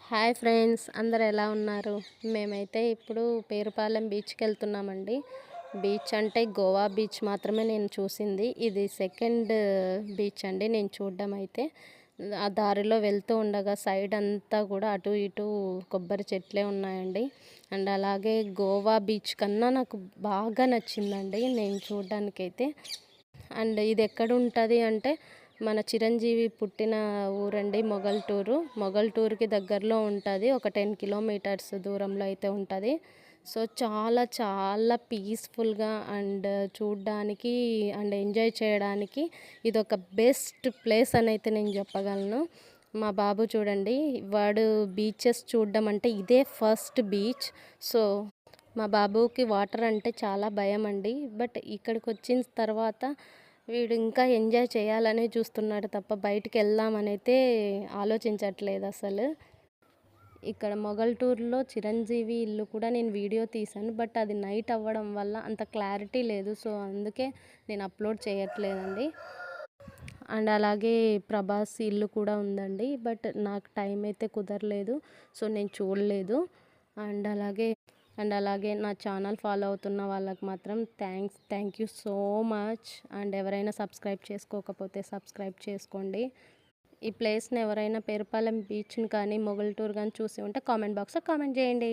Hi friends, అందరు ఎలా ఉన్నారు? మేమైతే ఇప్పుడు పేరుపాలెం బీచ్కి వెళ్తున్నామండి. బీచ్ అంటే గోవా బీచ్ మాత్రమే నేను చూసింది. ఇది సెకండ్ బీచ్ అండి నేను చూడడం అయితే. ఆ దారిలో వెళ్తూ ఉండగా సైడ్ అంతా కూడా అటు ఇటు కొబ్బరి చెట్లే ఉన్నాయండి. అండ్ అలాగే గోవా బీచ్ కన్నా నాకు బాగా నచ్చిందండి నేను చూడడానికైతే. అండ్ ఇది ఎక్కడ ఉంటుంది అంటే మన చిరంజీవి పుట్టిన ఊరండి మొగల్టూరుకి దగ్గరలో ఉంటుంది. ఒక 10 కిలోమీటర్స్ దూరంలో అయితే ఉంటుంది. సో చాలా చాలా పీస్ఫుల్గా అండ్ చూడడానికి అండ్ ఎంజాయ్ చేయడానికి ఇది ఒక బెస్ట్ ప్లేస్ అని అయితే నేను చెప్పగలను. మా బాబు చూడండి, వాడు బీచెస్ చూడడం అంటే ఇదే ఫస్ట్ బీచ్. సో మా బాబుకి వాటర్ అంటే చాలా భయం అండి. బట్ ఇక్కడికి వచ్చిన తర్వాత వీడు ఇంకా ఎంజాయ్ చేయాలనే చూస్తున్నాడు తప్ప బయటికి వెళ్దామని అయితే ఆలోచించట్లేదు అసలు. ఇక్కడ మొగల్టూరులో చిరంజీవి ఇల్లు కూడా నేను వీడియో తీశాను. బట్ అది నైట్ అవ్వడం వల్ల అంత క్లారిటీ లేదు. సో అందుకే నేను అప్లోడ్ చేయట్లేదండి. అండ్ అలాగే ప్రభాస్ ఇల్లు కూడా ఉందండి. బట్ నాకు టైం అయితే కుదరలేదు. సో నేను చూడలేదు. అండ్ అలాగే నా ఛానల్ ఫాలో అవుతున్న వాళ్ళకి మాత్రం thank you so much. And ఎవరైనా సబ్స్క్రైబ్ చేసుకోకపోతే సబ్స్క్రైబ్ చేసుకోండి. ఈ ప్లేస్ని ఎవరైనా పేరుపాలెం బీచ్ని కానీ మొగల్టూర్ కానీ చూసి ఉంటే కామెంట్ బాక్స్లో కామెంట్ చేయండి.